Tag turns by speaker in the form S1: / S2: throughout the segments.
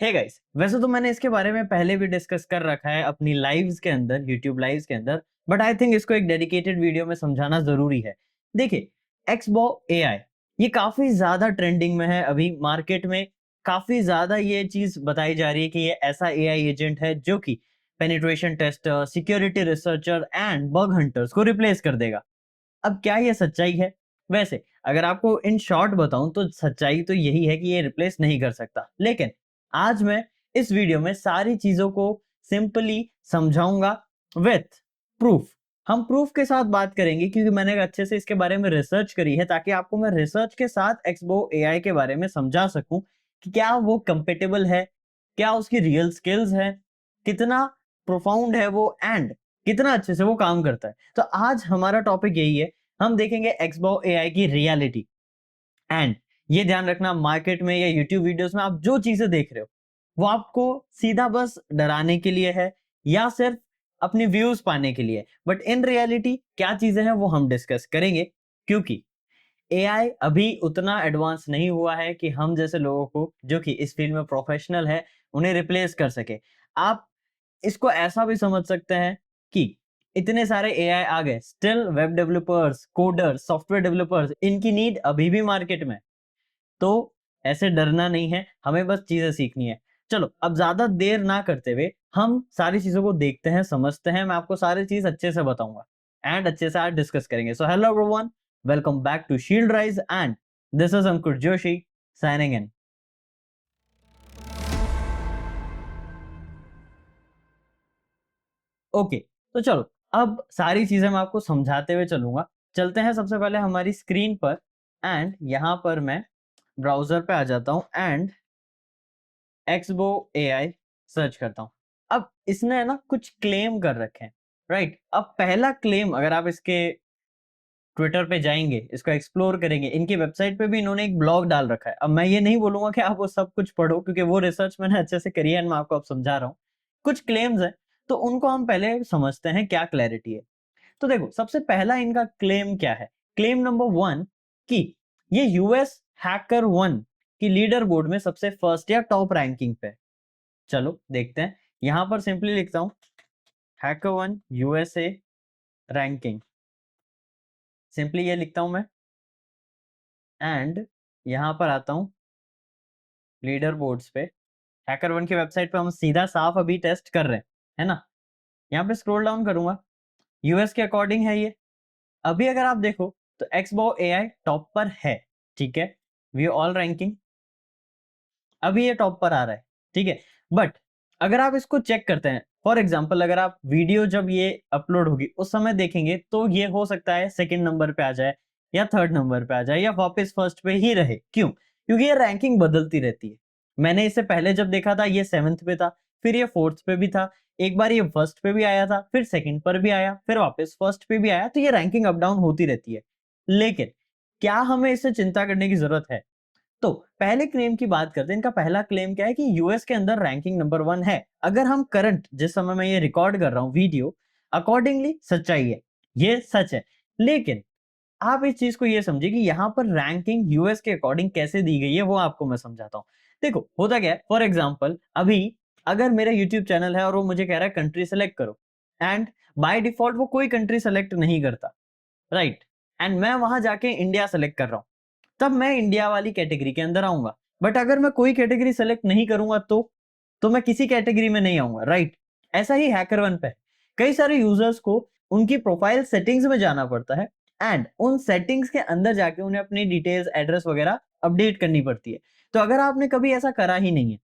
S1: Hey guys, वैसे तो मैंने इसके बारे में पहले भी डिस्कस कर रखा है अपनी लाइव्स के अंदर, यूट्यूब लाइव्स के अंदर, बट आई थिंक इसको एक डेडिकेटेड वीडियो में समझाना ज़रूरी है। देखिए, एक्सबो एआई ये काफ़ी ज़्यादा ट्रेंडिंग में है अभी मार्केट में, काफ़ी ज़्यादा ये चीज़ बताई जा रही है कि ये ऐसा एआई एजेंट है जो कि penetration tester, security researcher and bug hunters को रिप्लेस कर देगा। अब क्या ये सच्चाई है? वैसे अगर आपको इन शॉर्ट बताऊँ तो सच्चाई तो यही है कि ये रिप्लेस नहीं कर सकता। लेकिन आज मैं इस वीडियो में सारी चीज़ों को सिंपली समझाऊँगा विथ प्रूफ। हम प्रूफ के साथ बात करेंगे क्योंकि मैंने अच्छे से इसके बारे में रिसर्च करी है ताकि आपको मैं रिसर्च के साथ एक्सबो एआई के बारे में समझा सकूँ कि क्या वो कंपैटिबल है, क्या उसकी रियल स्किल्स हैं, कितना प्रोफाउंड है वो एंड कितना अच्छे से वो काम करता है। तो आज हमारा टॉपिक यही है, हम देखेंगे एक्सबो एआई की रियलिटी एंड ये ध्यान रखना मार्केट में या यूट्यूब वीडियोस में आप जो चीजें देख रहे हो वो आपको सीधा बस डराने के लिए है या सिर्फ अपने व्यूज पाने के लिए, बट इन रियलिटी क्या चीजें हैं वो हम डिस्कस करेंगे क्योंकि एआई अभी उतना एडवांस नहीं हुआ है कि हम जैसे लोगों को जो कि इस फील्ड में प्रोफेशनल है उन्हें रिप्लेस कर सके। आप इसको ऐसा भी समझ सकते हैं कि इतने सारे एआई आ गए, still web developers, coders, software developers इनकी नीड अभी भी मार्केट में। तो ऐसे डरना नहीं है, हमें बस चीजें सीखनी है। चलो अब ज्यादा देर ना करते हुए हम सारी चीजों को देखते हैं, समझते हैं। मैं आपको सारी चीज अच्छे से बताऊंगा एंड अच्छे से आज डिस्कस करेंगे। So hello everyone, welcome back to Shield Rise and this is Ankur Joshi signing in. Okay, तो चलो अब सारी चीजें मैं आपको समझाते हुए चलूंगा। चलते हैं सबसे पहले हमारी स्क्रीन पर एंड यहाँ पर मैं ब्राउजर पे आ जाता हूँ एंड एक्सबो एआई सर्च करता हूँ। अब इसने ना कुछ क्लेम कर रखे हैं, राइट। अब पहला क्लेम अगर आप इसके ट्विटर पे जाएंगे, इसको एक्सप्लोर करेंगे, इनकी वेबसाइट पे भी इन्होंने एक ब्लॉग डाल रखा है। अब मैं ये नहीं बोलूंगा कि आप वो सब कुछ पढ़ो क्योंकि वो रिसर्च मैंने अच्छे से करी है एंड मैं आपको अब समझा रहा हूँ। कुछ क्लेम्स हैं तो उनको हम पहले समझते हैं क्या क्लैरिटी है। तो देखो सबसे पहला इनका क्लेम क्या है। क्लेम नंबर 1 कि ये यूएस हैकर वन की लीडर बोर्ड में सबसे फर्स्ट या टॉप रैंकिंग पे है। चलो देखते हैं। यहां पर सिंपली लिखता हूं hacker one USA ranking, simply ये लिखता हूं मैं एंड यहां पर आता हूं लीडर बोर्ड्स पे। हैकर वन की वेबसाइट पे हम सीधा साफ अभी टेस्ट कर रहे हैं, है ना। यहाँ पे स्क्रॉल डाउन करूंगा, यूएस के अकॉर्डिंग है ये। अभी अगर आप देखो तो एक्सबो एआई टॉप पर है, ठीक है। व्यू ऑल रैंकिंग, अभी ये टॉप पर आ रहा है, ठीक है। बट अगर आप इसको चेक करते हैं, फॉर एग्जांपल अगर आप वीडियो जब ये अपलोड होगी उस समय देखेंगे तो ये हो सकता है सेकंड नंबर पे आ जाए या थर्ड नंबर पे आ जाए या वापस फर्स्ट पे ही रहे। क्यों? क्योंकि ये रैंकिंग बदलती रहती है। मैंने इससे पहले जब देखा था ये सेवंथ पे था, फिर ये फोर्थ पे भी था, एक बार ये फर्स्ट पे भी आया था, फिर सेकंड पर भी आया, फिर वापस फर्स्ट पे भी आया। तो ये रैंकिंग अप डाउन होती रहती है। लेकिन क्या हमें इससे चिंता करने की जरूरत है? तो पहले क्लेम की बात करते हैं। इनका पहला क्लेम क्या है कि यूएस के अंदर रैंकिंग नंबर 1 है। अगर हम करंट जिस समय मैं ये रिकॉर्ड कर रहा हूं वीडियो, अकॉर्डिंगली सच्चाई है, ये सच है। लेकिन आप इस चीज को ये समझिए कि यहाँ पर रैंकिंग यूएस के अकॉर्डिंग कैसे दी गई है वो आपको मैं समझाता हूँ। देखो होता क्या है, फॉर एग्जाम्पल अभी अगर मेरा यूट्यूब चैनल है और वो मुझे कह रहा है कंट्री सेलेक्ट करो एंड बाय डिफॉल्ट वो कोई कंट्री सेलेक्ट नहीं करता, राइट। एंड मैं वहां जाके इंडिया सेलेक्ट कर रहा हूँ, तब मैं इंडिया वाली कैटेगरी के अंदर आऊंगा। बट अगर मैं कोई कैटेगरी सेलेक्ट नहीं करूंगा तो मैं किसी कैटेगरी में नहीं आऊंगा, राइट। ऐसा ही हैकर वन पे कई सारे यूजर्स को उनकी प्रोफाइल सेटिंग्स में जाना पड़ता है एंड उन सेटिंग्स के अंदर जाके उन्हें अपनी डिटेल्स, एड्रेस वगैरह अपडेट करनी पड़ती है। तो अगर आपने कभी ऐसा करा ही नहीं है,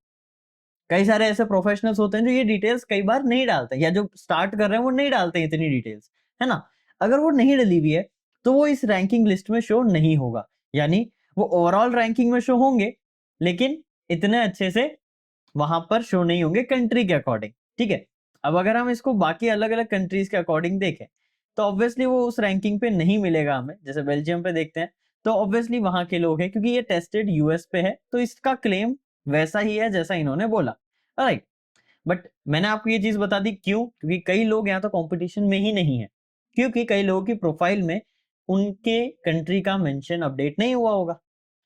S1: कई सारे ऐसे प्रोफेशनल्स होते हैं जो ये डिटेल्स कई बार नहीं डालते या जो स्टार्ट कर रहे हैं वो नहीं डालते हैं इतनी डिटेल्स, है ना। अगर वो नहीं डली हुई है तो वो इस रैंकिंग लिस्ट में शो नहीं होगा। यानी वो ओवरऑल रैंकिंग में शो होंगे लेकिन इतने अच्छे से वहां पर शो नहीं होंगे कंट्री के अकॉर्डिंग, ठीक है। अब अगर हम इसको बाकी अलग अलग कंट्रीज के अकॉर्डिंग देखें तो ऑब्वियसली वो उस रैंकिंग पे नहीं मिलेगा हमें। जैसे बेल्जियम पे देखते हैं तो ऑब्वियसली वहां के लोग हैं क्योंकि ये टेस्टेड यूएस पे है तो इसका क्लेम वैसा ही है जैसा इन्होंने बोला, राइट। बट मैंने आपको ये चीज बता दी क्यों, क्योंकि कई लोग यहाँ तो कंपटीशन में ही नहीं है, क्योंकि कई लोगों की प्रोफाइल में उनके कंट्री का मेंशन अपडेट नहीं हुआ होगा।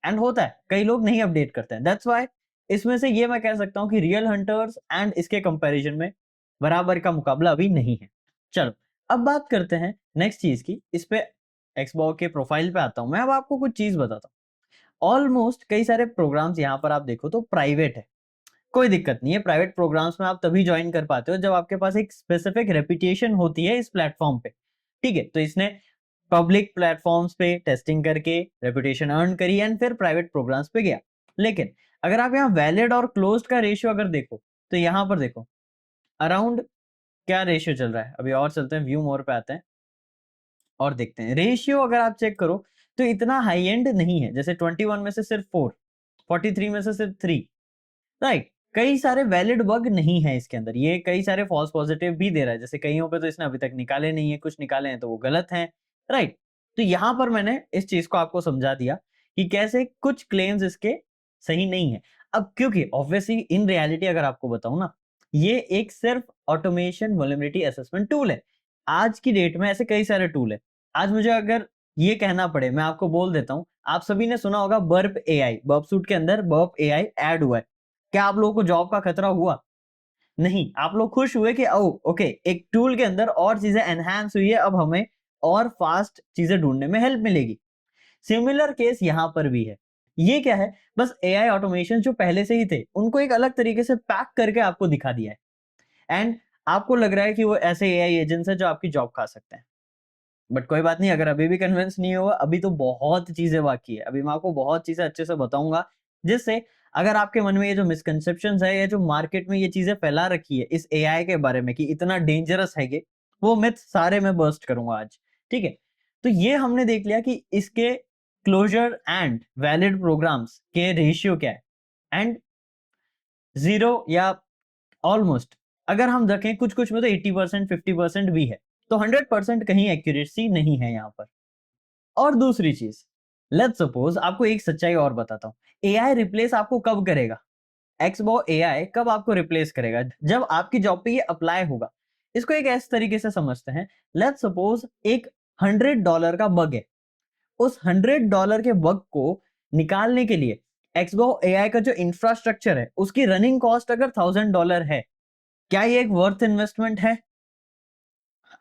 S1: एंड होता है कई लोग नहीं अपडेट करते हैं, दैट्स व्हाई इसमें से ये मैं कह सकता हूँ कि रियल हंटर्स एंड इसके कंपैरिजन में बराबर का मुकाबला अभी नहीं है। चलो, अब बात करते हैं नेक्स्ट चीज की। इस पे एक्सबॉक्स के प्रोफाइल पे आता हूँ मैं। अब आपको कुछ चीज बताता हूँ। ऑलमोस्ट कई सारे प्रोग्राम्स यहाँ पर आप देखो तो प्राइवेट है, कोई दिक्कत नहीं है। प्राइवेट प्रोग्राम्स में आप तभी ज्वाइन कर पाते हो जब आपके पास एक स्पेसिफिक रेपुटेशन होती है इस प्लेटफॉर्म पे, ठीक है। तो इसने पब्लिक प्लेटफॉर्म्स पे टेस्टिंग करके रेपुटेशन अर्न करी एंड फिर प्राइवेट प्रोग्राम्स पे गया। लेकिन अगर आप यहाँ वैलिड और क्लोज्ड का रेशियो अगर देखो तो यहाँ पर देखो अराउंड क्या रेशियो चल रहा है। अभी और चलते हैं, व्यू मोर पे आते हैं और देखते हैं रेशियो। अगर आप चेक करो तो इतना हाई एंड नहीं है। जैसे 21 में से सिर्फ 4, 43 में से सिर्फ 3, राइट। कई सारे वैलिड बग नहीं है इसके अंदर, ये कई सारे फॉल्स पॉजिटिव भी दे रहा है। जैसे कईयों पे तो इसने अभी तक निकाले नहीं है, कुछ निकाले हैं तो वो गलत हैं, राइट। तो यहां पर मैंने इस चीज को आपको समझा दिया कि कैसे कुछ क्लेम्स इसके सही नहीं है। अब क्योंकि ऑब्वियसली इन रियलिटी अगर आपको बताऊं ना, ये एक सिर्फ ऑटोमेशन वल्नरेबिलिटी असेसमेंट टूल है। आज की डेट में ऐसे कई सारे टूल है। आज मुझे अगर ये कहना पड़े, मैं आपको बोल देता हूं, आप सभी ने सुना होगा बर्प एआई, बर्प सूट के अंदर बर्प एआई ऐड हुआ है। क्या आप लोगों को जॉब का खतरा हुआ? नहीं, आप लोग खुश हुए कि ओ ओके, एक टूल के अंदर और चीजें एनहांस हुई है, अब हमें और फास्ट चीजें ढूंढने में हेल्प मिलेगी। सिमिलर केस यहां पर भी है। ये क्या है, बस एआई ऑटोमेशन जो पहले से ही थे उनको एक अलग तरीके से पैक करके आपको दिखा दिया है एंड आपको लग रहा है कि वो ऐसे एआई एजेंट्स है जो आपकी जॉब खा सकते हैं। बट कोई बात नहीं, अगर अभी भी कन्विंस नहीं हुआ, अभी तो बहुत चीजें बाकी है। अभी मैं आपको बहुत चीजें अच्छे से बताऊंगा, जिससे अगर आपके मन में ये जो मिसकंसेप्शंस है या जो मार्केट में ये चीजें फैला रखी है इस एआई के बारे में कि इतना डेंजरस है ये, वो मिथ सारे मैं बर्स्ट करूंगा आज, ठीक है। तो ये हमने देख लिया कि इसके क्लोजर एंड वैलिड प्रोग्राम्स के रेशियो क्या है एंड जीरो या ऑलमोस्ट अगर हम देखें कुछ कुछ में तो 80% 50% भी है। तो 100% कहीं एक्यूरेसी नहीं है यहाँ पर। और दूसरी चीज, लेट्स सपोज आपको एक सच्चाई और बताता हूं, एआई रिप्लेस आपको कब करेगा? एक्सबो एआई कब आपको रिप्लेस करेगा? जब आपकी जॉब पे ये अप्लाई होगा। इसको एक ऐसे तरीके से समझते हैं, लेट्स सपोज एक $100 का बग है। उस $100 के बग को निकालने के लिए एक्सबो एआई का जो इंफ्रास्ट्रक्चर है उसकी रनिंग कॉस्ट अगर $1000 है, क्या ये एक वर्थ इन्वेस्टमेंट है?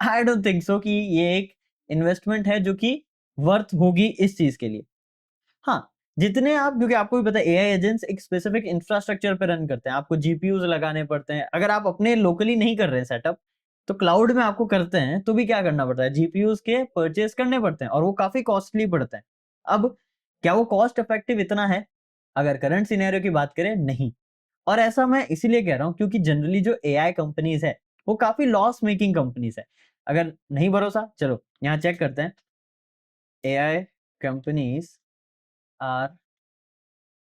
S1: आई डोंट थिंक सो कि ये एक इन्वेस्टमेंट है जो कि वर्थ होगी इस चीज के लिए। हाँ, जितने आप, क्योंकि आपको भी पता है एआई एजेंट्स एक स्पेसिफिक इंफ्रास्ट्रक्चर पे रन करते हैं, आपको जीपीयूज लगाने पड़ते हैं। अगर आप अपने लोकली नहीं कर रहे हैं सेटअप, तो क्लाउड में आपको करते हैं तो भी क्या करना पड़ता है, जीपीयूज के परचेज करने पड़ते हैं और वो काफी कॉस्टली पड़ते हैं। अब क्या वो कॉस्ट इफेक्टिव इतना है? अगर करंट सिनेरियो की बात करें, नहीं। और ऐसा मैं इसीलिए कह रहा हूं क्योंकि जनरली जो एआई कंपनीज है वो काफी लॉस मेकिंग कंपनीज है। अगर नहीं भरोसा, चलो यहाँ चेक करते हैं, AI companies are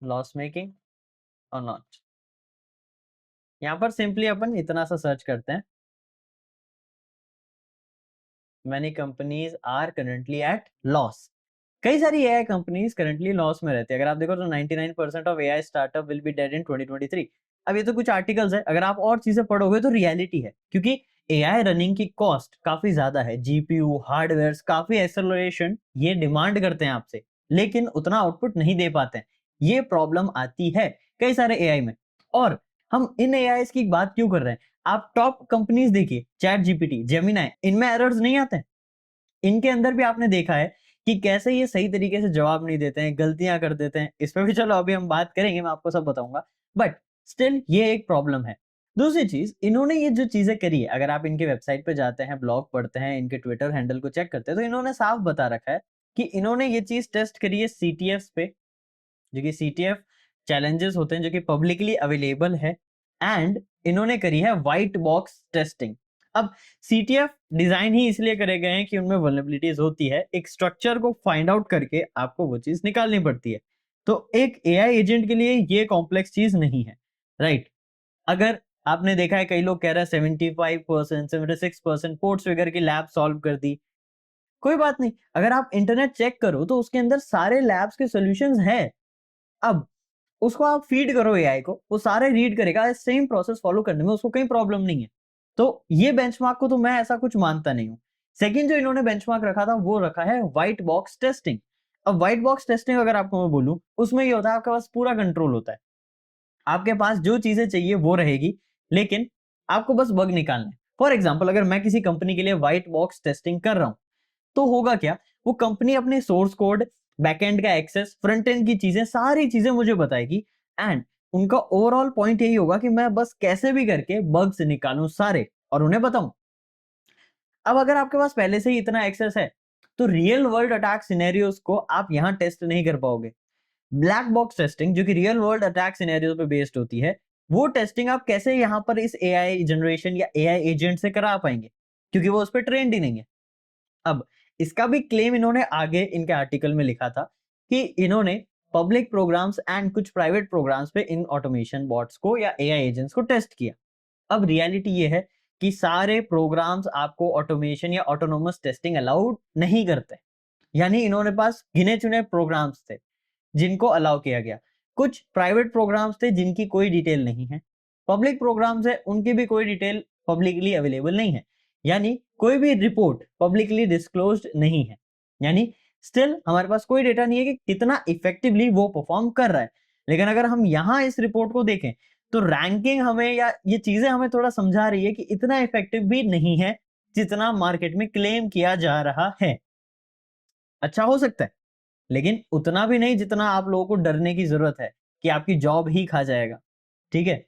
S1: loss making और नॉट। यहाँ पर सिंपली अपन इतना सा सर्च करते हैं, many companies are currently at loss. कई सारी एआई कंपनीज करंटली लॉस में रहती है। अगर आप देखो तो 99% of AI startup will be dead in 2023। अब ये तो कुछ आर्टिकल्स है, अगर आप और चीजें पढ़ोगे तो रियलिटी है, क्योंकि एआई रनिंग की कॉस्ट काफी ज्यादा है। जीपीयू हार्डवेयर काफी एक्सेलरेशन ये डिमांड करते हैं आपसे, लेकिन उतना आउटपुट नहीं दे पाते हैं। ये प्रॉब्लम आती है कई सारे एआई में। और हम इन एआई की बात क्यों कर रहे हैं? आप टॉप कंपनीज देखिए, चैट जीपीटी, जेमिनाई, इनमें एरर्स नहीं आते हैं। इनके अंदर भी आपने देखा है कि कैसे ये सही तरीके से जवाब नहीं देते हैं, गलतियां कर देते हैं। इस पे भी चलो अभी हम बात करेंगे, मैं आपको सब बताऊंगा। बट स्टिल ये एक प्रॉब्लम है। दूसरी चीज, इन्होंने ये जो चीजें करी है, अगर आप इनके वेबसाइट पे जाते हैं, ब्लॉग पढ़ते हैं, इनके ट्विटर हैंडल को चेक करते हैं, तो इन्होंने साफ बता रखा है कि इन्होंने ये चीज टेस्ट करी है सीटीएफ पे, जो कि सीटीएफ चैलेंजेस होते हैं जो कि पब्लिकली अवेलेबल है। एंड इन्होंने करी है व्हाइट बॉक्स टेस्टिंग। अब सीटीएफ डिजाइन ही इसलिए करे गए हैं कि उनमें वल्नरेबिलिटीज होती है, एक स्ट्रक्चर को फाइंड आउट करके आपको वो चीज निकालनी पड़ती है। तो एक एआई एजेंट के लिए ये कॉम्प्लेक्स चीज नहीं है, राइट। अगर आपने देखा है कई लोग कह रहे हैं 75% 76% पोर्ट्स वगैरह की लैब सॉल्व कर दी। कोई बात नहीं, अगर आप इंटरनेट चेक करो तो उसके अंदर सारे लैब्स के सॉल्यूशंस है। अब उसको आप फीड करो एआई को, वो सारे रीड करेगा, सेम प्रोसेस फॉलो करने में उसको कोई प्रॉब्लम नहीं है। तो ये बेंचमार्क को तो मैं ऐसा कुछ मानता नहीं हूं। सेकंड जो इन्होंने बेंचमार्क रखा था वो रखा है व्हाइट बॉक्स टेस्टिंग। अब व्हाइट बॉक्स टेस्टिंग अगर आपको मैं बोलूं, उसमें ये होता है आपके पास पूरा कंट्रोल होता है। आपके पास जो चीजें चाहिए वो रहेगी, लेकिन आपको बस बग निकालना है। फॉर एग्जाम्पल, अगर मैं किसी कंपनी के लिए व्हाइट बॉक्स टेस्टिंग कर रहा हूं, तो होगा क्या, वो कंपनी अपने सोर्स कोड, बैकएंड का एक्सेस, फ्रंट एंड की चीजें, सारी चीजें मुझे बताएगी, एंड उनका ओवरऑल पॉइंट यही होगा कि मैं बस कैसे भी करके बग्स निकालूं सारे और उन्हें बताऊं। अब अगर आपके पास पहले से ही इतना एक्सेस है, तो रियल वर्ल्ड अटैक सिनेरियोस को आप यहां टेस्ट नहीं कर पाओगे। ब्लैक बॉक्स टेस्टिंग, जो कि रियल वर्ल्ड अटैक सिनेरियो पे बेस्ड होती है, वो टेस्टिंग आप कैसे यहां पर इस एआई जनरेशन या एआई एजेंट से करा पाएंगे, क्योंकि वो उस पर ट्रेंड ही नहीं है। अब इसका भी क्लेम इन्होंने आगे इनके आर्टिकल में लिखा था कि इन्होंने पब्लिक प्रोग्राम्स एंड कुछ प्राइवेट प्रोग्राम्स पे इन ऑटोमेशन बॉट्स को या एआई एजेंट्स को टेस्ट किया। अब रियलिटी ये है कि सारे प्रोग्राम्स आपको ऑटोमेशन या ऑटोनोमस टेस्टिंग अलाउड नहीं करते। यानी इन्होंने पास गिने चुने प्रोग्राम्स थे जिनको अलाउ किया गया, कुछ प्राइवेट प्रोग्राम्स थे जिनकी कोई डिटेल नहीं है, पब्लिक प्रोग्राम्स है उनकी भी कोई डिटेल पब्लिकली अवेलेबल नहीं है, यानी कोई भी रिपोर्ट पब्लिकली डिस्क्लोज्ड नहीं है। यानी स्टिल हमारे पास कोई डेटा नहीं है कि कितना इफेक्टिवली वो परफॉर्म कर रहा है। लेकिन अगर हम यहां इस रिपोर्ट को देखें, तो रैंकिंग हमें या ये चीजें हमें थोड़ा समझा रही है कि इतना इफेक्टिव भी नहीं है जितना मार्केट में क्लेम किया जा रहा है। अच्छा हो सकता है, लेकिन उतना भी नहीं जितना आप लोगों को डरने की जरूरत है कि आपकी जॉब ही खा जाएगा। ठीक है,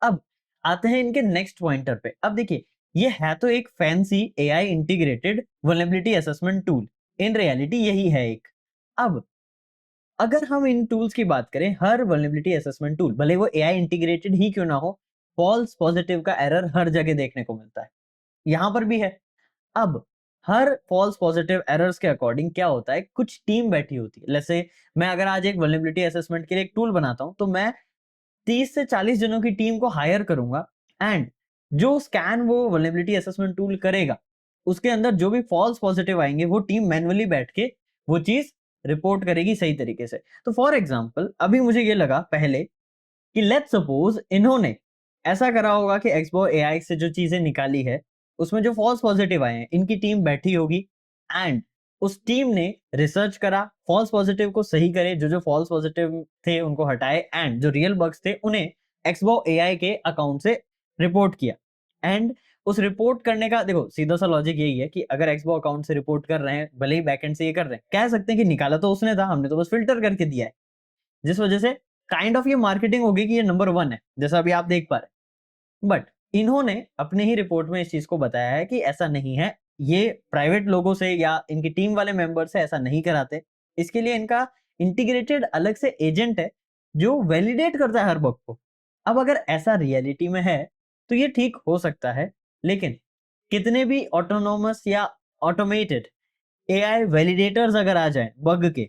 S1: अब आते हैं इनके नेक्स्ट पॉइंटर पे। अब देखिए, ये है तो एक fancy AI integrated vulnerability assessment tool, in reality यही है एक। अब अगर हम इन टूल्स की बात करें, हर वल्नरेबिलिटी असेसमेंट टूल, भले वो एआई इंटीग्रेटेड ही क्यों ना हो, फॉल्स पॉजिटिव का एरर हर जगह देखने को मिलता है, यहां पर भी है। अब हर फॉल्स पॉजिटिव एरर्स के अकॉर्डिंग क्या होता है, कुछ टीम बैठी होती है। जैसे मैं अगर आज एक वल्नरेबिलिटी असेसमेंट के लिए एक टूल बनाता हूं, तो मैं 30 से 40 जनों की टीम को हायर करूंगा, एंड जो स्कैन वो वल्नरेबिलिटी असेसमेंट टूल करेगा, उसके अंदर जो भी फॉल्स पॉजिटिव आएंगे, वो टीम मैन्युअली बैठ के वो चीज रिपोर्ट करेगी सही तरीके से। तो फॉर एग्जाम्पल, अभी मुझे ये लगा पहले कि लेट्स सपोज इन्होंने ऐसा करा होगा कि एक्सबो एआई से जो चीजें निकाली है, उसमें जो फॉल्स पॉजिटिव आए हैं, इनकी टीम बैठी होगी, एंड उस टीम ने रिसर्च करा, फॉल्स पॉजिटिव को सही करे, जो जो फॉल्स पॉजिटिव थे उनको हटाए, एंड जो रियल बग्स थे उन्हें एक्सबो एआई के अकाउंट से रिपोर्ट किया। एंड उस रिपोर्ट करने का देखो सीधा सा लॉजिक यही है कि अगर एक्सबो अकाउंट से रिपोर्ट कर रहे हैं, भले ही बैकएंड से ये कर रहे हैं, कह सकते हैं कि निकाला तो उसने था, हमने तो बस फिल्टर करके दिया है, जिस वजह से काइंड ऑफ ये मार्केटिंग होगी कि ये नंबर 1 है, जैसा अभी आप देख पा रहे हैं। बट इन्होंने अपने ही रिपोर्ट में इस चीज को बताया है कि ऐसा नहीं है, ये प्राइवेट लोगों से या इनकी टीम वाले मेंबर से ऐसा नहीं कराते। इसके लिए इनका इंटीग्रेटेड अलग से एजेंट है जो वैलिडेट करता है हर बग को। अब अगर ऐसा रियलिटी में है तो ये ठीक हो सकता है, लेकिन कितने भी ऑटोनोमस या ऑटोमेटेड एआई वैलिडेटर्स अगर आ जाएं बग के,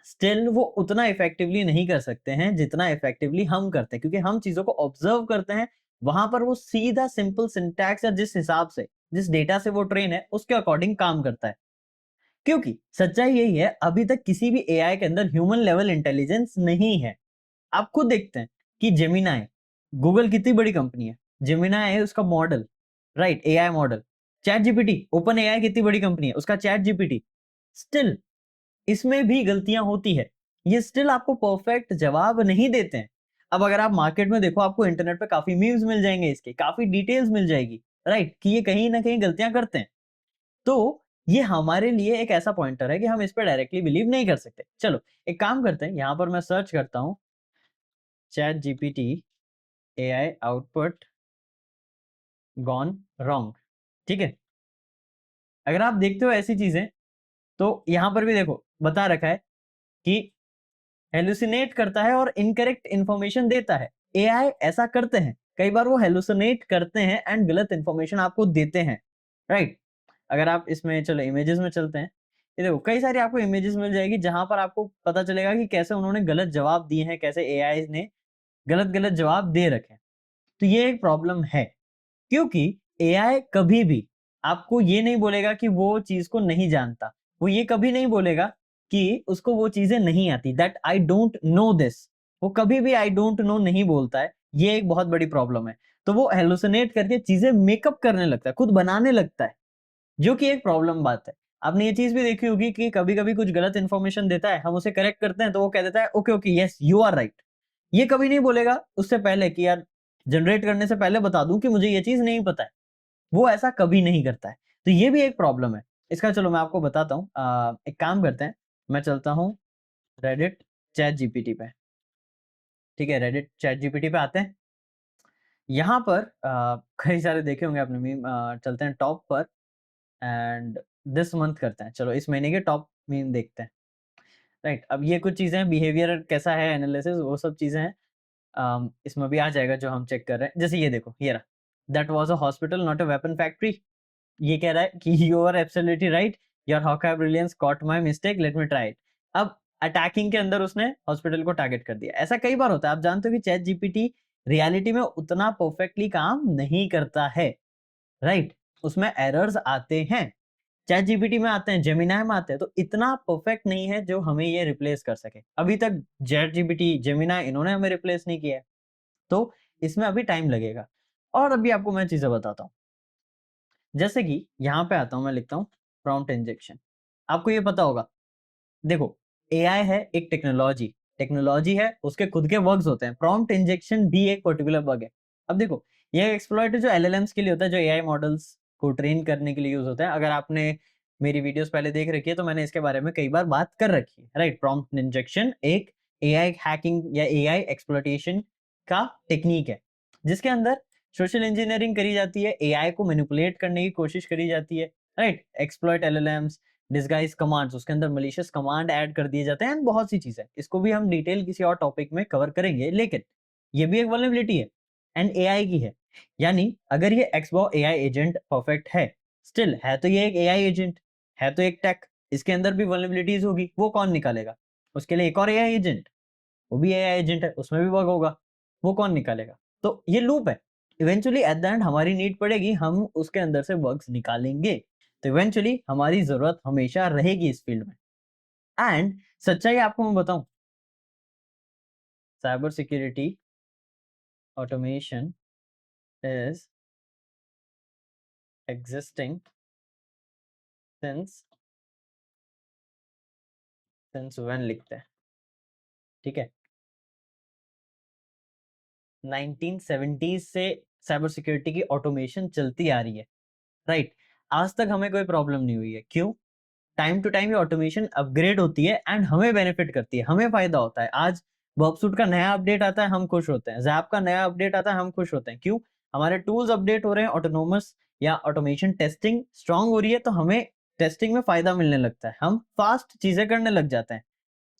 S1: स्टिल वो उतना इफेक्टिवली नहीं कर सकते हैं जितना इफेक्टिवली हम करते हैं, क्योंकि हम चीजों को ऑब्जर्व करते हैं। वहां पर वो सीधा सिंपल सिंटैक्स या जिस हिसाब से, जिस डेटा से वो ट्रेन है, उसके अकॉर्डिंग काम करता है। क्योंकि सच्चाई यही है, अभी तक किसी भी एआई के अंदर ह्यूमन लेवल इंटेलिजेंस नहीं है। आप खुद देखते हैं कि जेमिनाई, गूगल कितनी बड़ी कंपनी है, जेमिनाई है उसका model, right, AI model. Chat GPT, open AI कितनी बड़ी कंपनी है, उसका चैट जीपीटी। स्टिल इसमें भी गलतियां होती है, ये स्टिल आपको परफेक्ट जवाब नहीं देते हैं। अब अगर आप मार्केट में देखो, आपको इंटरनेट पे काफी मीम्स मिल जाएंगे, इसके काफी डिटेल्स मिल जाएगी, राइट, कि ये कहीं ना कहीं गलतियां करते हैं। तो ये हमारे लिए एक ऐसा पॉइंटर है कि हम इस पर डायरेक्टली बिलीव नहीं कर सकते। चलो एक काम करते हैं, यहां पर मैं सर्च करता हूं chat GPT AI output gone wrong. ठीक है, अगर आप देखते हो ऐसी चीजें, तो यहां पर भी देखो बता रखा है कि हेलुसिनेट करता है और इनकरेक्ट इंफॉर्मेशन देता है। एआई ऐसा करते हैं, कई बार वो हेलुसिनेट करते हैं एंड गलत इंफॉर्मेशन आपको देते हैं, राइट। अगर आप इसमें चलो इमेजेस में चलते हैं, ये देखो कई सारी आपको इमेजेस मिल जाएगी जहां पर आपको पता चलेगा कि कैसे उन्होंने गलत जवाब दिए हैं, कैसे एआई ने गलत गलत जवाब दे रखे हैं। तो ये एक प्रॉब्लम है, क्योंकि एआई कभी भी आपको ये नहीं बोलेगा कि वो चीज को नहीं जानता, वो ये कभी नहीं बोलेगा कि उसको वो चीजें नहीं आती, that I don't know this. वो कभी भी आई डोंट नो नहीं बोलता है, ये एक बहुत बड़ी प्रॉब्लम है। तो वो हेलुसिनेट करके चीजें मेकअप करने लगता है, खुद बनाने लगता है, जो कि एक प्रॉब्लम बात है। आपने ये चीज भी देखी होगी कि कभी कभी कुछ गलत इंफॉर्मेशन देता है, हम उसे करेक्ट करते हैं तो वो कह देता है okay okay yes you are right, ये कभी नहीं बोलेगा उससे पहले कि यार जनरेट करने से पहले बता दूं कि मुझे ये चीज नहीं पता है। वो ऐसा कभी नहीं करता है। तो ये भी एक प्रॉब्लम है इसका। चलो मैं आपको बताता हूँ। एक काम करते हैं, मैं चलता हूँ रेडिट चैट जीपीटी पे। ठीक है, रेडिट चैट जीपीटी पे आते हैं। यहाँ पर कई सारे देखे होंगे आपने मीम। चलते हैं टॉप पर एंड दिस मंथ करते हैं। चलो इस महीने के टॉप मीम देखते हैं। राइट, अब ये कुछ चीजें बिहेवियर कैसा है, एनालिसिस, वो सब चीजें हैं। इसमें भी आ जाएगा जो हम चेक कर रहे हैं। जैसे ये देखो, ये रहा, that was a hospital not a weapon factory. ये कह रहा है कि you are absolutely right, your हॉका brilliance caught my mistake, let me try it. अब अटैकिंग के अंदर उसने हॉस्पिटल को टारगेट कर दिया। ऐसा कई बार होता है। आप जानते हो कि चैट जीपीटी रियलिटी में उतना परफेक्टली काम नहीं करता है। राइट, उसमें एरर्स आते हैं। चैट जीपीटी में आते हैं, जेमिनाई में आते हैं, तो इतना परफेक्ट नहीं है जो हमें ये रिप्लेस कर सके। अभी तक चैट जीपीटी, जेमिनाई, इन्होंने हमें रिप्लेस नहीं किया है। तो इसमें अभी टाइम लगेगा। और अभी आपको मैं चीजें बताता हूँ। जैसे कि यहाँ पे आता हूँ, मैं लिखता हूँ प्रॉम्प्ट इंजेक्शन। आपको ये पता होगा, देखो एआई है एक टेक्नोलॉजी, टेक्नोलॉजी है, उसके खुद के वर्क्स होते हैं। प्रॉम्प्ट इंजेक्शन भी एक पर्टिकुलर बग है। अब देखो, ये एक्सप्लॉइट जो एलएलएम्स के लिए होता है, जो एआई मॉडल्स को ट्रेन करने के लिए यूज होता है। अगर आपने मेरी वीडियोस पहले देख रखी है तो मैंने इसके बारे में कई बार बात कर रखी है। राइट, प्रॉम्प्ट इंजेक्शन एक एआई हैकिंग या एआई एक्सप्लॉइटेशन का टेक्निक है, जिसके अंदर सोशल इंजीनियरिंग करी जाती है, एआई को मैनिपुलेट करने की कोशिश करी जाती है। Right, exploit LLMs, disguise commands, उसके अंदर मलिशियस कमांड ऐड कर दिए जाते हैं एंड बहुत सी चीजें। इसको भी हम डिटेल किसी और टॉपिक में कवर करेंगे। लेकिन ये भी एक वल्नरेबिलिटी है एंड एआई की है। यानी अगर ये एक्सबॉ एआई एजेंट परफेक्ट है, स्टिल है तो ये एक एआई एजेंट, है तो एक टेक, इसके अंदर भी वल्नरेबिलिटीज होगी। वो कौन निकालेगा? उसके लिए एक और एआई एजेंट, वो भी एआई एजेंट है, उसमें भी बग होगा। वो कौन निकालेगा? तो ये लूप है। इवेंचुअली एट द एंड हमारी नीड पड़ेगी, हम उसके अंदर से बग्स निकालेंगे। तो इवेंचुअली हमारी जरूरत हमेशा रहेगी इस फील्ड में। एंड सच्चाई आपको मैं बताऊं, cyber security automation is existing since when लिखते हैं। ठीक है, 1970s से साइबर सिक्योरिटी की ऑटोमेशन चलती आ रही है। राइट, आज तक हमें कोई प्रॉब्लम नहीं हुई है। क्यों? टाइम टू टाइम ये ऑटोमेशन अपग्रेड होती है एंड हमें बेनिफिट करती है, हमें फायदा होता है। आज बॉबसूट का नया अपडेट आता है, हम खुश होते हैं। जैप का नया अपडेट आता है, हम खुश होते हैं। क्यों? हमारे टूल्स अपडेट हो रहे हैं, ऑटोनोमस या ऑटोमेशन टेस्टिंग स्ट्रांग हो रही है, तो हमें टेस्टिंग में फायदा मिलने लगता है, हम फास्ट चीजें करने लग जाते हैं।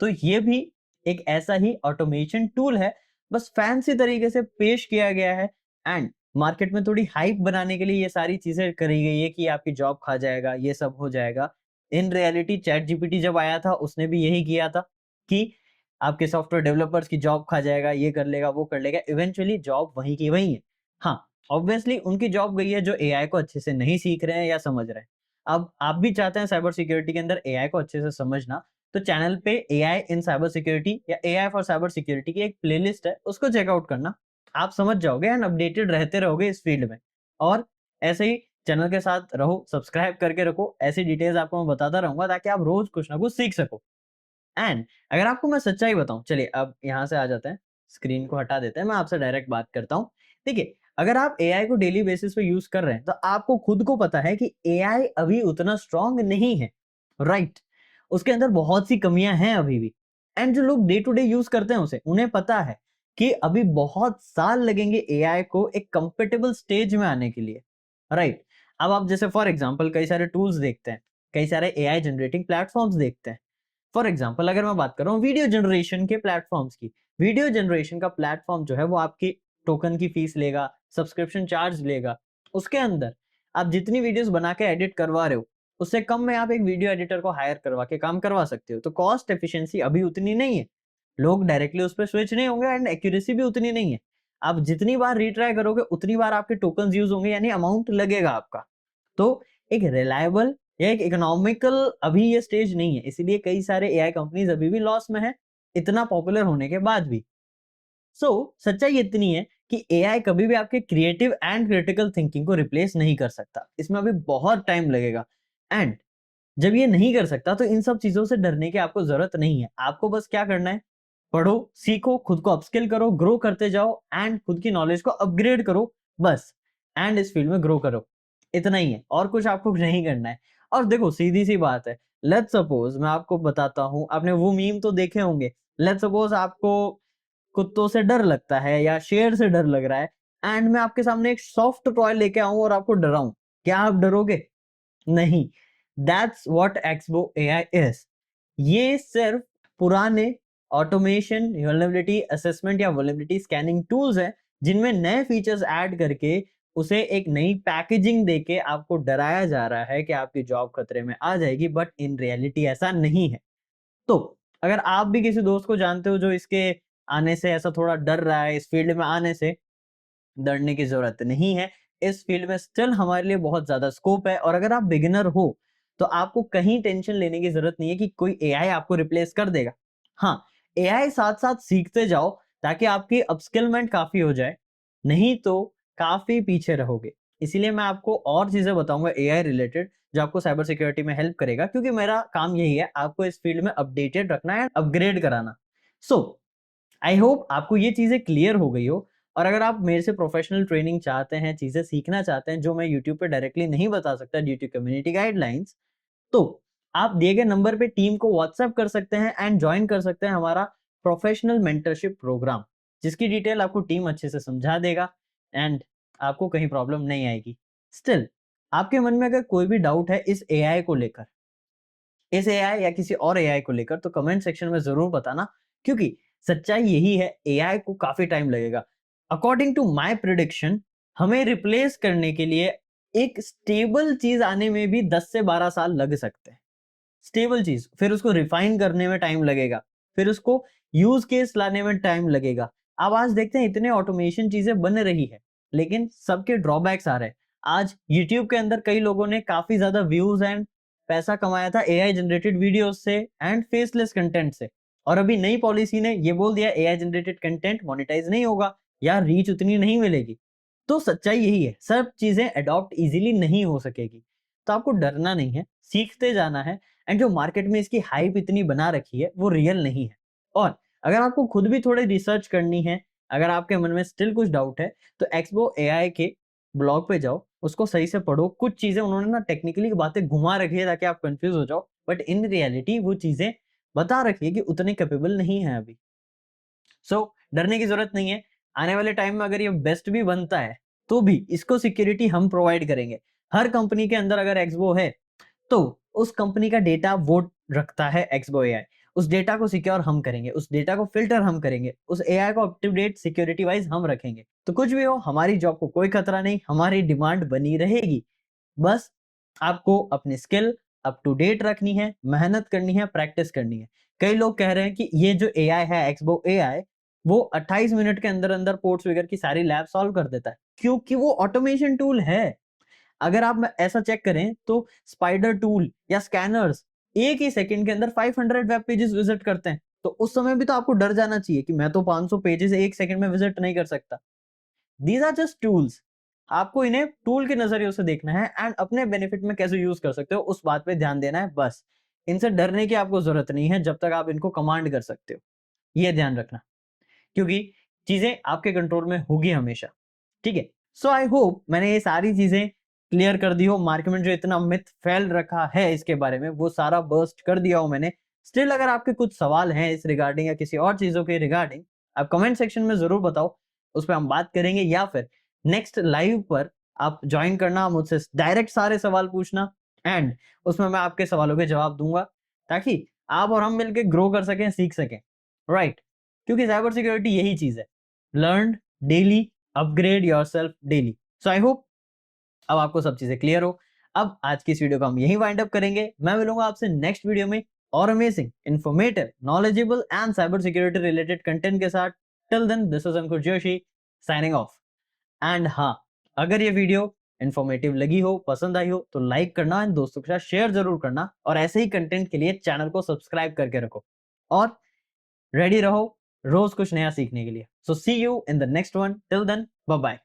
S1: तो ये भी एक ऐसा ही ऑटोमेशन टूल है, बस फैंसी तरीके से पेश किया गया है एंड मार्केट में थोड़ी हाइप बनाने के लिए ये सारी चीजें करी गई है कि आपकी जॉब खा जाएगा, ये सब हो जाएगा। इन रियलिटी चैट जीपीटी जब आया था उसने भी यही किया था कि आपके सॉफ्टवेयर डेवलपर्स की जॉब खा जाएगा, ये कर लेगा, वो कर लेगा। इवेंचुअली जॉब वहीं की वहीं है। हाँ, ऑब्वियसली उनकी जॉब गई है जो एआई को अच्छे से नहीं सीख रहे हैं या समझ रहे हैं। अब आप भी चाहते हैं साइबर सिक्योरिटी के अंदर एआई को अच्छे से समझना, तो चैनल पे एआई इन साइबर सिक्योरिटी या एआई फॉर साइबर सिक्योरिटी की एक प्लेलिस्ट है, उसको चेकआउट करना। आप समझ जाओगे एंड अपडेटेड रहते रहोगे इस फील्ड में। और ऐसे ही चैनल के साथ रहो, सब्सक्राइब करके रखो। ऐसी डिटेल्स आपको मैं बताता रहूंगा ताकि आप रोज कुछ ना कुछ सीख सको। एंड अगर आपको मैं सच्चाई बताऊं, चलिए अब यहाँ से आ जाते हैं, स्क्रीन को हटा देते हैं, मैं आपसे डायरेक्ट बात करता हूँ। देखिए, अगर आप एआई को डेली बेसिस पे यूज कर रहे हैं तो आपको खुद को पता है कि एआई अभी उतना स्ट्रांग नहीं है। राइट, उसके अंदर बहुत सी कमियां हैं अभी भी। एंड जो लोग डे टू डे यूज करते हैं उसे, उन्हें पता है कि अभी बहुत साल लगेंगे एआई को एक कंपेटेबल स्टेज में आने के लिए। राइट, अब आप जैसे फॉर एग्जांपल कई सारे टूल्स देखते हैं, कई सारे एआई जनरेटिंग प्लेटफॉर्म्स देखते हैं। फॉर एग्जाम्पल अगर मैं बात कर रहा हूँ वीडियो जनरेशन के प्लेटफॉर्म्स की, वीडियो जनरेशन का प्लेटफॉर्म जो है वो आपकी टोकन की फीस लेगा, सब्सक्रिप्शन चार्ज लेगा। उसके अंदर आप जितनी वीडियोस बना के एडिट करवा रहे हो, उससे कम में आप एक वीडियो एडिटर को हायर करवा के काम करवा सकते हो। तो कॉस्ट एफिशिएंसी अभी उतनी नहीं है, लोग डायरेक्टली उस पर स्विच नहीं होंगे एंड एक्यूरेसी भी उतनी नहीं है। आप जितनी बार रिट्राई करोगे उतनी बार आपके टोकन यूज होंगे, यानी अमाउंट लगेगा आपका। तो एक रिलायबल या एक इकोनॉमिकल अभी ये स्टेज नहीं है, इसीलिए कई सारे एआई कंपनीज अभी भी लॉस में है, इतना पॉपुलर होने के बाद भी। सच्चाई इतनी है कि एआई कभी भी आपके क्रिएटिव एंड क्रिटिकल थिंकिंग को रिप्लेस नहीं कर सकता, इसमें अभी बहुत टाइम लगेगा। एंड जब ये नहीं कर सकता तो इन सब चीजों से डरने की आपको जरूरत नहीं है। आपको बस क्या करना है, पढ़ो, सीखो, खुद को अपस्किल करो, ग्रो करते जाओ एंड खुद की नॉलेज को अपग्रेड करो बस, एंड इस फील्ड में ग्रो करो। इतना ही है, और कुछ आपको नहीं करना है। और देखो सीधी सी बात है, लेट्स सपोज मैं आपको बताता हूँ, आपने वो मीम तो देखे होंगे, लेट्स सपोज आपको कुत्तों से डर लगता है या शेर से डर लग रहा है, एंड मैं आपके सामने एक सॉफ्ट टॉय लेके आऊं और आपको डराऊं, क्या आप डरोगे? नहीं। That's what Xbox AI is. ये सिर्फ पुराने ऑटोमेशन, वल्नरेबिलिटी असेसमेंट या वल्नरेबिलिटी स्कैनिंग टूल्स हैं, जिनमें नए फीचर्स ऐड करके उसे एक नई पैकेजिंग देके आपको डराया जा रहा है कि आपकी जॉब खतरे में आ जाएगी, बट इन रियलिटी ऐसा नहीं है। तो अगर आप भी किसी दोस्त को जानते हो जो इसके आने से ऐसा थोड़ा डर रहा है, इस फील्ड में आने से, डरने की जरूरत नहीं है। इस फील्ड में स्टिल हमारे लिए बहुत ज्यादा स्कोप है, और अगर आप बिगिनर हो तो आपको कहीं टेंशन लेने की जरूरत नहीं है कि कोई एआई आपको रिप्लेस कर देगा। हाँ, एआई साथ साथ सीखते जाओ ताकि आपकी अपस्किलमेंट काफी हो जाए, नहीं तो काफी पीछे रहोगे। इसीलिए मैं आपको और चीजें बताऊंगा एआई रिलेटेड, जो आपको साइबर सिक्योरिटी में हेल्प करेगा, क्योंकि मेरा काम यही है आपको इस फील्ड में अपडेटेड रखना है, अपग्रेड कराना। सो आई होप आपको ये चीजें क्लियर हो गई हो। और अगर आप मेरे से प्रोफेशनल ट्रेनिंग चाहते हैं, चीजें सीखना चाहते हैं जो मैं यूट्यूब पे डायरेक्टली नहीं बता सकता ड्यू टू कम्युनिटी गाइडलाइंस, तो आप दिए गए नंबर पे टीम को व्हाट्सएप कर सकते हैं एंड ज्वाइन कर सकते हैं हमारा प्रोफेशनल मेंटरशिप प्रोग्राम, जिसकी डिटेल आपको टीम अच्छे से समझा देगा एंड आपको कहीं प्रॉब्लम नहीं आएगी। स्टिल आपके मन में अगर कोई भी डाउट है इस एआई को लेकर, इस एआई या किसी और एआई को लेकर, तो कमेंट सेक्शन में जरूर बताना, क्योंकि सच्चाई यही है, एआई को काफी टाइम लगेगा। अकॉर्डिंग टू माय प्रिडिक्शन, हमें रिप्लेस करने के लिए एक स्टेबल चीज आने में भी 10 से 12 साल लग सकते हैं। स्टेबल चीज, फिर उसको रिफाइन करने में टाइम लगेगा, फिर उसको यूज केस लाने में टाइम लगेगा। अब आज देखते हैं इतने ऑटोमेशन चीजें बन रही है, लेकिन सबके ड्रॉबैक्स आ रहे हैं। आज यूट्यूब के अंदर कई लोगों ने काफी ज्यादा व्यूज एंड पैसा कमाया था एआई जनरेटेड वीडियोस से एंड फेसलेस कंटेंट से, और अभी नई पॉलिसी ने ये बोल दिया एआई जनरेटेड कंटेंट मोनेटाइज नहीं होगा या रीच उतनी नहीं मिलेगी। तो सच्चाई यही है, सब चीजें अडॉप्ट इजीली नहीं हो सकेगी। तो आपको डरना नहीं है, सीखते जाना है, एंड जो मार्केट में इसकी हाइप इतनी बना रखी है वो रियल नहीं है। और अगर आपको खुद भी थोड़ी रिसर्च करनी है, अगर आपके मन में स्टिल कुछ डाउट है, तो एक्सबो एआई के ब्लॉग पे जाओ, उसको सही से पढ़ो। कुछ चीजें उन्होंने ना टेक्निकली बातें घुमा रखी है ताकि आप कंफ्यूज हो जाओ, बट इन रियलिटी वो चीजें बता रखी है कि उतने कैपेबल नहीं है अभी। डरने की जरूरत नहीं है। आने वाले टाइम में अगर ये बेस्ट भी बनता है, तो भी इसको सिक्योरिटी हम प्रोवाइड करेंगे। हर कंपनी के अंदर अगर एक्सबो है, तो उस कंपनी का डेटा वो रखता है एक्सबो एआई। उस डेटा को सिक्योर हम करेंगे, उस डेटा को फिल्टर हम करेंगे, उस एआई को up to date security wise हम रखेंगे। तो कुछ भी हो, हमारी जॉब को कोई खतरा नहीं, हमारी डिमांड बनी रहेगी। बस आपको अपनी स्किल अप टू डेट रखनी है, मेहनत करनी है, प्रैक्टिस करनी है। कई लोग कह रहे हैं कि ये जो एआई है एक्सबो एआई, वो 28 मिनट के अंदर अंदर पोर्ट्स वगैरह की सारी लैब सॉल्व कर देता है, क्योंकि वो ऑटोमेशन टूल है। अगर आप ऐसा चेक करें तो स्पाइडर टूल या स्कैनर्स एक ही सेकंड के अंदर 500 वेब पेजेस विजिट करते हैं। तो उस समय भी तो आपको डर जाना चाहिए कि मैं तो 500 पेजेस एक सेकंड में विजिट नहीं कर सकता। These are just tools. आपको इन्हें टूल के नजरिए से देखना है एंड अपने बेनिफिट में कैसे यूज कर सकते हो उस बात पे ध्यान देना है बस। इनसे डरने की आपको जरूरत नहीं है जब तक आप इनको कमांड कर सकते हो, ये ध्यान रखना, क्योंकि चीजें आपके कंट्रोल में होगी हमेशा। ठीक है, सो आई होप मैंने ये सारी चीजें क्लियर कर दी हो। मार्केट में जो इतना मिथ फैल रखा है इसके बारे में, वो सारा बर्स्ट कर दिया हो मैंने। स्टिल अगर आपके कुछ सवाल हैं इस रिगार्डिंग या किसी और चीजों के रिगार्डिंग, आप कमेंट सेक्शन में जरूर बताओ, उस पर हम बात करेंगे, या फिर नेक्स्ट लाइव पर आप ज्वाइन करना, मुझसे डायरेक्ट सारे सवाल पूछना एंड उसमें मैं आपके सवालों के जवाब दूंगा, ताकि आप और हम मिलकर ग्रो कर सकें, सीख सकें, राइट? क्योंकि साइबर सिक्योरिटी यही चीज है, learn daily, upgrade yourself daily. So I hope अब आपको सब चीजें क्लियर हो। अब आज की इस वीडियो को हम यहीं वाइंड अप करेंगे। मैं मिलूंगा आपसे नेक्स्ट वीडियो में और amazing, informative, knowledgeable and cyber security related content के साथ। Till then, this is Ankur Joshi signing off. And हाँ, अगर ये वीडियो इंफॉर्मेटिव लगी हो, पसंद आई हो, तो लाइक करना एंड दोस्तों के साथ शेयर जरूर करना, और ऐसे ही कंटेंट के लिए चैनल को सब्सक्राइब करके रखो और रेडी रहो रोज कुछ नया सीखने के लिए। So see you in the next one, till then bye bye.